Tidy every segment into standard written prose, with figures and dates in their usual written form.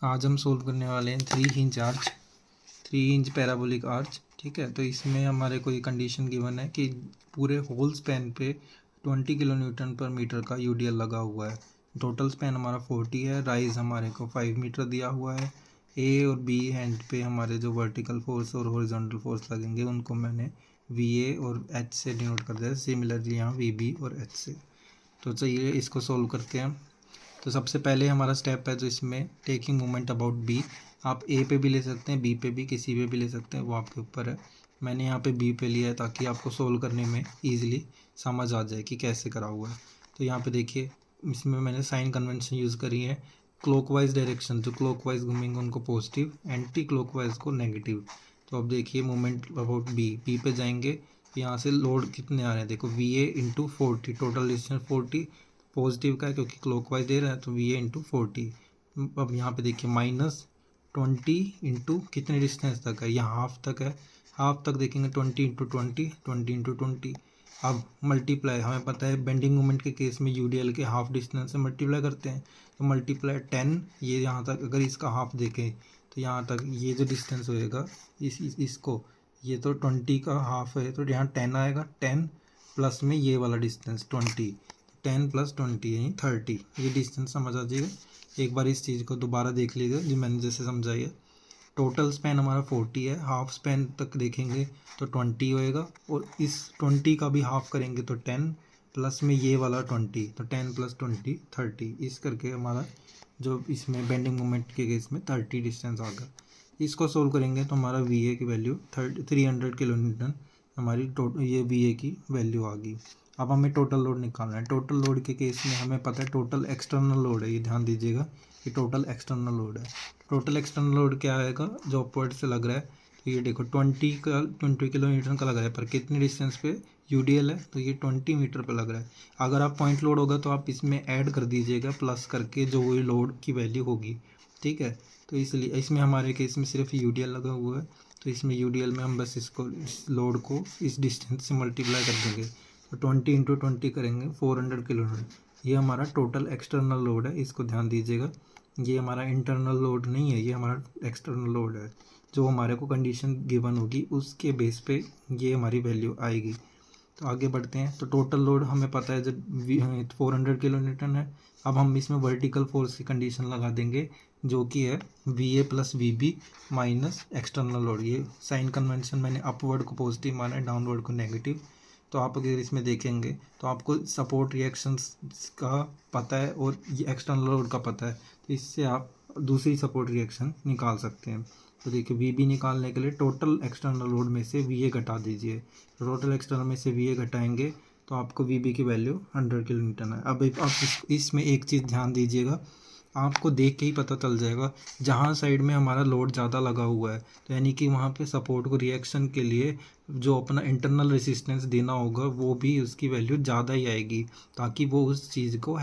आज हम सोल्व करने वाले हैं 3 इंच पैराबोलिक आर्च। ठीक है, तो इसमें हमारे को ये कंडीशन गिवन है कि पूरे होल स्पैन पे 20 किलो न्यूटन पर मीटर का यूडीएल लगा हुआ है। टोटल स्पैन हमारा 40 है। राइज हमारे को 5 मीटर दिया हुआ है। ए और बी हैंड पे हमारे जो वर्टिकल फोर्स और हॉरिजॉन्टल फोर्स लगेंगे उनको मैंने वी और एच से डिनोट कर दिया है। सिमिलरली यहाँ वी बी और एच से। तो चलिए इसको सोल्व करते हैं। तो सबसे पहले हमारा स्टेप है जो इसमें टेकिंग मोमेंट अबाउट बी। आप ए पे भी ले सकते हैं, बी पे भी, किसी पे भी ले सकते हैं, वो आपके ऊपर है। मैंने यहाँ पे बी पे लिया है ताकि आपको सोल्व करने में ईजिली समझ आ जाए कि कैसे करा हुआ है। तो यहाँ पे देखिए, इसमें मैंने साइन कन्वेंशन यूज़ करी है। क्लॉकवाइज डायरेक्शन जो क्लॉकवाइज घूमेंगे उनको पॉजिटिव, एंटी क्लॉकवाइज को नेगेटिव। तो अब देखिए मोमेंट अबाउट बी पे जाएंगे। यहाँ से लोड कितने आ रहे हैं, देखो V A into 40, total distance 40 positive का है क्योंकि क्लॉकवाइज दे रहा है, तो वी ए इंटू 40। अब यहाँ पे देखिए -20 इंटू कितने डिस्टेंस तक है, यहाँ हाफ तक है। हाफ तक देखेंगे 20 इंटू 20, 20 इंटू 20। अब मल्टीप्लाई, हमें पता है बेंडिंग मोमेंट के केस में यूडीएल के हाफ डिस्टेंस से मल्टीप्लाई करते हैं। तो मल्टीप्लाई 10, ये यहाँ तक अगर इसका हाफ देखें तो यहाँ तक ये जो डिस्टेंस होएगा इसको, ये तो 20 का हाफ है तो यहाँ 10 आएगा। 10 प्लस में ये वाला डिस्टेंस 20, 10 + 20 यानी 30। ये डिस्टेंस समझ आ जाएगा। एक बार इस चीज़ को दोबारा देख लीजिएगा जो मैंने जैसे समझाई है। टोटल स्पैन हमारा 40 है, हाफ स्पैन तक देखेंगे तो 20 होएगा, और इस 20 का भी हाफ करेंगे तो 10 प्लस में ये वाला 20, तो 10 + 20 30। इस करके हमारा जो इसमें बेंडिंग मोमेंट के केस में 30 डिस्टेंस आ गया। इसको सोल्व करेंगे तो हमारा वी ए की वैल्यू 300 किलो न्यूटन हमारी ये वी ए की वैल्यू आ गई। अब हमें टोटल लोड निकालना है। टोटल लोड के केस में हमें पता है टोटल एक्सटर्नल लोड है, ये ध्यान दीजिएगा कि टोटल एक्सटर्नल लोड है। टोटल एक्सटर्नल लोड क्या आएगा जो अपवर्ड से लग रहा है, तो ये देखो 20 किलो न्यूटन का लग रहा है, पर कितने डिस्टेंस पे यूडीएल है, तो ये 20 मीटर पे लग रहा है। अगर आप पॉइंट लोड होगा तो आप इसमें ऐड कर दीजिएगा प्लस करके जो वही लोड की वैल्यू होगी। ठीक है, तो इसलिए इसमें हमारे केस में सिर्फ यूडीएल लगा हुआ है, तो इसमें यूडीएल में हम बस इसको, इस लोड को इस डिस्टेंस से मल्टीप्लाई कर देंगे। तो 20 इंटू 20 करेंगे 400 किलो न्यूटन। ये हमारा टोटल एक्सटर्नल लोड है, इसको ध्यान दीजिएगा। ये हमारा इंटरनल लोड नहीं है, ये हमारा एक्सटर्नल लोड है। जो हमारे को कंडीशन गिवन होगी उसके बेस पे ये हमारी वैल्यू आएगी। तो आगे बढ़ते हैं। तो टोटल लोड हमें पता है जब 400 किलो न्यूटन है। अब हम इसमें वर्टिकल फोर्स की कंडीशन लगा देंगे जो कि है V A plus V B minus external load. ये साइन कन्वेंशन मैंने अपवर्ड को पॉजिटिव माना है, डाउनवर्ड को नेगेटिव। तो आप अगर इसमें देखेंगे तो आपको सपोर्ट रिएक्शंस का पता है और ये एक्सटर्नल लोड का पता है, तो इससे आप दूसरी सपोर्ट रिएक्शन निकाल सकते हैं। तो देखिए वी बी निकालने के लिए टोटल एक्सटर्नल लोड में से वी ए घटा दीजिए। टोटल एक्सटर्नल में से वी ए घटाएंगे तो आपको वी बी की वैल्यू 100 किलो न्यूटन है। अब आप इसमें एक चीज़ ध्यान दीजिएगा, आपको देख के ही पता चल जाएगा जहाँ साइड में हमारा लोड ज़्यादा लगा हुआ है, तो यानी कि वहाँ पे सपोर्ट को रिएक्शन के लिए जो अपना इंटरनल रेसिस्टेंस देना होगा वो भी उसकी वैल्यू ज़्यादा ही आएगी, ताकि वो उस चीज़ को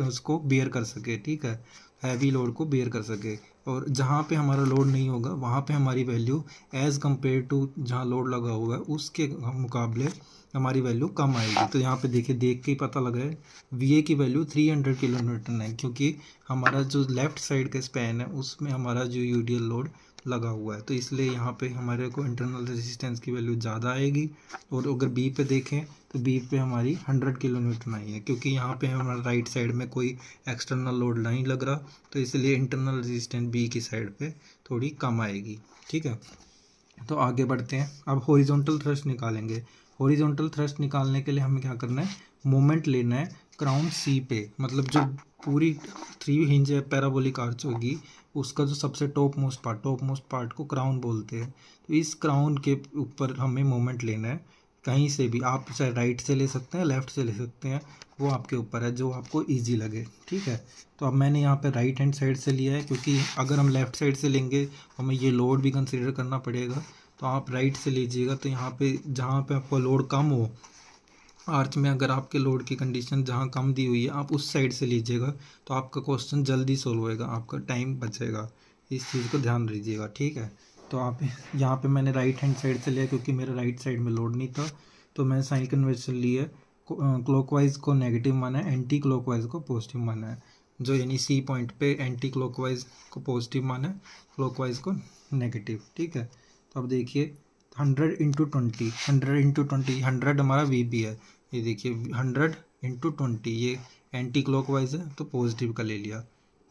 उसको बेयर कर सके। ठीक है, हैवी लोड को बेयर कर सके। और जहाँ पे हमारा लोड नहीं होगा वहाँ पे हमारी वैल्यू एज़ कम्पेयर टू जहाँ लोड लगा हुआ है उसके मुकाबले हमारी वैल्यू कम आएगी। तो यहाँ पे देखिए, देख के ही पता लग रहा है वी ए की वैल्यू 300 किलो न्यूटन है, क्योंकि हमारा जो लेफ़्ट साइड का स्पैन है उसमें हमारा जो यूडीएल लोड लगा हुआ है, तो इसलिए यहाँ पे हमारे को इंटरनल रेजिस्टेंस की वैल्यू ज़्यादा आएगी। और अगर बी पे देखें तो बी पे हमारी 100 किलो न्यूटन आई है, क्योंकि यहाँ पे हमारा राइट साइड में कोई एक्सटर्नल लोड नहीं लग रहा, तो इसलिए इंटरनल रेजिस्टेंस बी की साइड पे थोड़ी कम आएगी। ठीक है, तो आगे बढ़ते हैं। अब हॉरिजॉन्टल थ्रस्ट निकालेंगे। हॉरिजॉन्टल थ्रस्ट निकालने के लिए हमें क्या करना है, मोमेंट लेना है क्राउन सी पे, मतलब जो पूरी 3 हिंज पैराबोलिक आर्च होगी उसका जो सबसे टॉप मोस्ट पार्ट को क्राउन बोलते हैं। तो इस क्राउन के ऊपर हमें मोमेंट लेना है कहीं से भी। आप चाहे राइट से ले सकते हैं, लेफ़्ट से ले सकते हैं, वो आपके ऊपर है, जो आपको इजी लगे। ठीक है, तो अब मैंने यहाँ पे राइट हैंड साइड से लिया है, क्योंकि अगर हम लेफ़्ट साइड से लेंगे हमें ये लोड भी कंसिडर करना पड़ेगा। तो आप राइट से लीजिएगा, तो यहाँ पे जहाँ पे आपको लोड कम हो आर्च में, अगर आपके लोड की कंडीशन जहाँ कम दी हुई है आप उस साइड से लीजिएगा, तो आपका क्वेश्चन जल्दी सोल्व होएगा, आपका टाइम बचेगा। इस चीज़ को ध्यान दीजिएगा। ठीक है, तो आप यहाँ पे मैंने राइट हैंड साइड से लिया क्योंकि मेरे राइट साइड में लोड नहीं था, तो मैंने साइन कन्वेंशन ली है। क्लॉकवाइज को नेगेटिव माना है, एंटी क्लॉकवाइज को पॉजिटिव माना है। जो यानी सी पॉइंट पे एंटी क्लॉकवाइज को पॉजिटिव माना है, क्लॉकवाइज को नेगेटिव। ठीक है, तो अब देखिए 100 × 20, 100 × 20, 100 हमारा वी बी है, ये देखिए 100 × 20, ये एंटी क्लॉकवाइज है तो पॉजिटिव का ले लिया।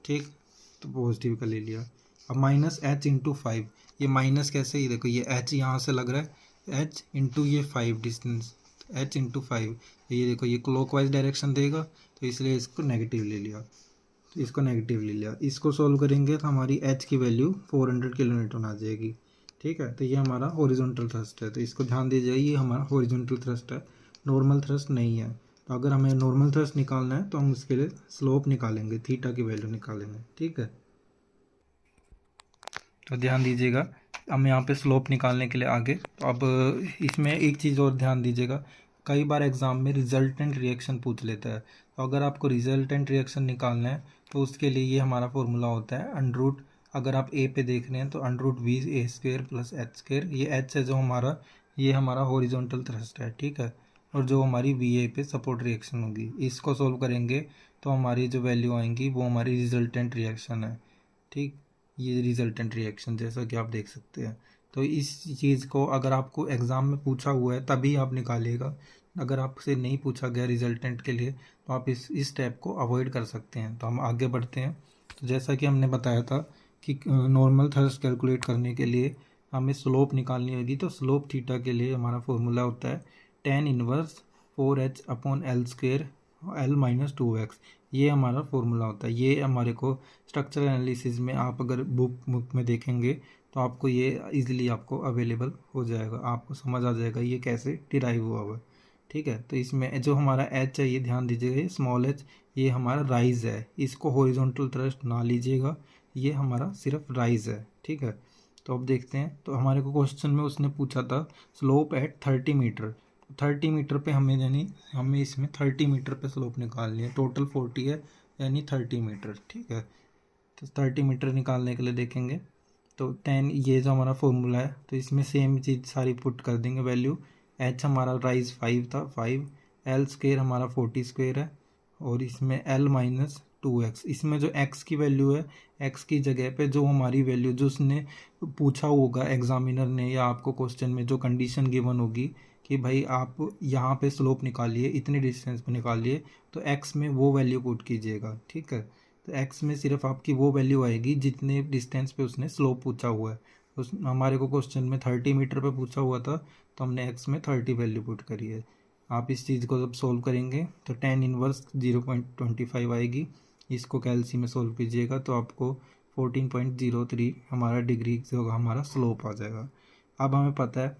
ठीक, तो पॉजिटिव का ले लिया। अब -h × 5, ये माइनस कैसे, ये देखो ये h यहाँ से लग रहा है, h इंटू ये 5 डिस्टेंस, h × 5, ये देखो ये क्लॉकवाइज डायरेक्शन देगा तो इसलिए इसको नेगेटिव ले लिया, तो इसको नेगेटिव ले लिया। इसको सॉल्व करेंगे तो हमारी h की वैल्यू 400 किलोन्यूटन आ जाएगी। ठीक है, तो ये हमारा हॉरिजॉन्टल थ्रस्ट है, तो इसको ध्यान दीजिए, ये हमारा हॉरिजॉन्टल थ्रस्ट है, नॉर्मल थ्रस्ट नहीं है। तो अगर हमें नॉर्मल थ्रस्ट निकालना है तो हम उसके लिए स्लोप निकालेंगे, थीटा की वैल्यू निकालेंगे। ठीक है, तो ध्यान दीजिएगा, हम यहाँ पे स्लोप निकालने के लिए आगे। तो अब इसमें एक चीज़ और ध्यान दीजिएगा, कई बार एग्ज़ाम में रिजल्टेंट रिएक्शन पूछ लेता है, तो अगर आपको रिजल्टेंट रिएक्शन निकालना है तो उसके लिए ये हमारा फॉर्मूला होता है √ अगर आप ए पे देख रहे हैं तो √VA² + h², ये h है जो हमारा, ये हमारा हॉरिजॉन्टल थ्रस्ट है। ठीक है, और जो हमारी VA पे सपोर्ट रिएक्शन होगी, इसको सोल्व करेंगे तो हमारी जो वैल्यू आएंगी वो हमारी रिजल्टेंट रिएक्शन है। ठीक, ये रिजल्टेंट रिएक्शन जैसा कि आप देख सकते हैं। तो इस चीज़ को अगर आपको एग्ज़ाम में पूछा हुआ है तभी आप निकालिएगा, अगर आपसे नहीं पूछा गया रिजल्टेंट के लिए तो आप इस स्टेप को अवॉइड कर सकते हैं। तो हम आगे बढ़ते हैं। तो जैसा कि हमने बताया था कि नॉर्मल थ्रस्ट कैलकुलेट करने के लिए हमें स्लोप निकालनी होगी, तो स्लोप थीटा के लिए हमारा फॉर्मूला होता है tan−1 4h/L² L-2x, ये हमारा फॉर्मूला होता है। ये हमारे को स्ट्रक्चरल एनालिसिस में आप अगर बुक में देखेंगे तो आपको ये इजीली आपको अवेलेबल हो जाएगा, आपको समझ आ जाएगा ये कैसे डिराइव हुआ हुआ है। ठीक है, तो इसमें जो हमारा h है, ये ध्यान दीजिएगा, ये स्मॉल h, ये हमारा राइज है, इसको हॉरिजॉन्टल थ्रस्ट ना लीजिएगा, ये हमारा सिर्फ राइज है। ठीक है, तो अब देखते हैं, तो हमारे को क्वेश्चन में उसने पूछा था स्लोप एट 30 मीटर, 30 मीटर पे हमें, यानी हमें इसमें 30 मीटर पे स्लोप निकालनी है, टोटल 40 है यानी 30 मीटर। ठीक है, तो 30 मीटर निकालने के लिए देखेंगे तो 10, ये जो हमारा फॉर्मूला है, तो इसमें सेम चीज़ सारी पुट कर देंगे वैल्यू। h हमारा राइज 5 था, 5, L² हमारा 40² है, और इसमें L-2x, इसमें जो x की वैल्यू है, x की जगह पे जो हमारी वैल्यू जो उसने पूछा होगा एग्जामिनर ने, या आपको क्वेश्चन में जो कंडीशन गिवन होगी कि भाई आप यहाँ पे स्लोप निकालिए, इतने डिस्टेंस पे निकालिए, तो x में वो वैल्यू पुट कीजिएगा। ठीक है, तो x में सिर्फ आपकी वो वैल्यू आएगी जितने डिस्टेंस पे उसने स्लोप पूछा हुआ है। उस हमारे को क्वेश्चन में 30 मीटर पे पूछा हुआ था, तो हमने x में 30 वैल्यू पुट करी है। आप इस चीज़ को जब सोल्व करेंगे तो tan−1 0.25 आएगी, इसको कैलसी में सोल्व कीजिएगा तो आपको 14.03 हमारा डिग्री जो हमारा स्लोप आ जाएगा। अब हमें पता है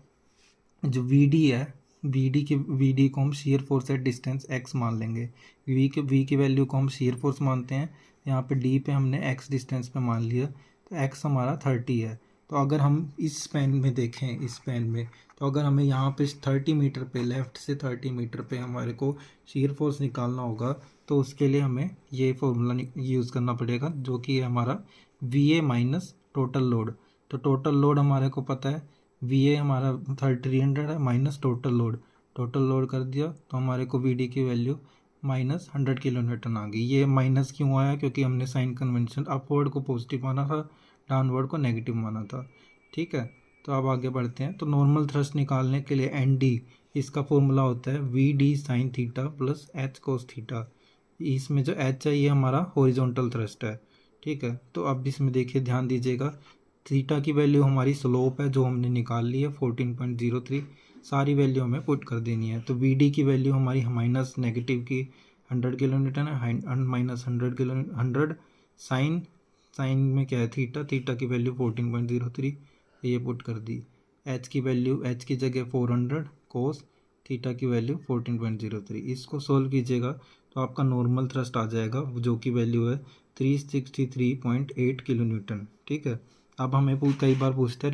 जो VD है, VD को हम shear force at distance x मान लेंगे, V की वैल्यू को हम शीयर फोर्स मानते हैं, यहाँ पे D पे हमने x डिस्टेंस पे मान लिया, तो x हमारा 30 है। तो अगर हम इस स्पैन में देखें, इस स्पैन में, तो अगर हमें यहाँ पे 30 मीटर पे, लेफ़्ट से 30 मीटर पे हमारे को शीयर फोर्स निकालना होगा, तो उसके लिए हमें ये फॉर्मूला यूज़ करना पड़ेगा, जो कि है हमारा VA माइनस टोटल लोड। तो टोटल लोड हमारे को पता है, VA हमारा 300 है, माइनस टोटल लोड कर दिया तो हमारे को VD की वैल्यू -100 किलोन्यूटन आ गई। ये माइनस क्यों आया, क्योंकि हमने साइन कन्वेंशन अपवर्ड को पॉजिटिव माना था, डाउनवर्ड को नेगेटिव माना था। ठीक है, तो अब आगे बढ़ते हैं। तो नॉर्मल थ्रस्ट निकालने के लिए ND, इसका फॉर्मूला होता है VD sin theta plus H cos theta. इसमें जो H है ये हमारा हॉरिजॉन्टल थ्रस्ट है। ठीक है, तो अब इसमें देखिए, ध्यान दीजिएगा, थीटा की वैल्यू हमारी स्लोप है जो हमने निकाल ली है 14.03, सारी वैल्यू हमें पुट कर देनी है। तो VD की वैल्यू हमारी माइनस नेगेटिव की 100 किलोन्यूटन है, -100 साइन में क्या है, थीटा की वैल्यू 14.03, ये पुट कर दी। H की वैल्यू, H की जगह 400, कोस थीटा की वैल्यू 14.03, इसको सोल्व कीजिएगा तो आपका नॉर्मल थ्रस्ट आ जाएगा, जो की वैल्यू है 363.8 किलोन्यूटन। ठीक है, अब हमें कई बार पूछता है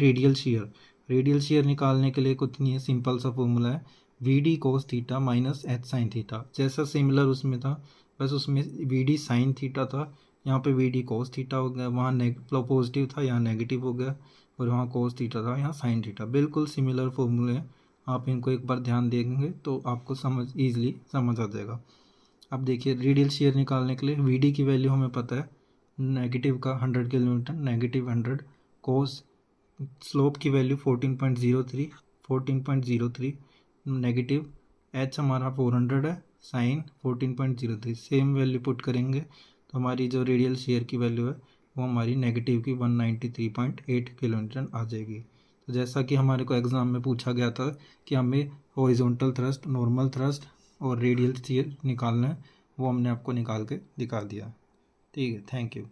रेडियल शेयर निकालने के लिए कुछ नहीं है, सिंपल सा फॉर्मूला है VD cos theta minus H sin theta, जैसा सिमिलर उसमें था, बस उसमें VD sin थीटा था, यहाँ पे VD cos थीटा हो गया, वहाँ पॉजिटिव था, यहाँ नेगेटिव हो गया, और वहाँ cos थीटा था, यहाँ sin थीटा। बिल्कुल सिमिलर फॉर्मूले हैं, आप इनको एक बार ध्यान देंगे तो आपको ईजिली समझ आ जाएगा। अब देखिए रेडियल शियर निकालने के लिए वीडी की वैल्यू हमें पता है, नेगेटिव का 100 किलो न्यूटन, नेगेटिव 100, कोस स्लोप की वैल्यू 14.03, नेगेटिव, एच हमारा 400 है, साइन 14.03, सेम वैल्यू पुट करेंगे तो हमारी जो रेडियल शेयर की वैल्यू है वो हमारी नेगेटिव की 193.8 किलो न्यूटन आ जाएगी। तो जैसा कि हमारे को एग्ज़ाम में पूछा गया था कि हमें हॉरिजॉन्टल थ्रस्ट, नॉर्मल थ्रस्ट और रेडियल शेयर निकालना है, वो हमने आपको निकाल के दिखा दिया। ठीक है, थैंक यू।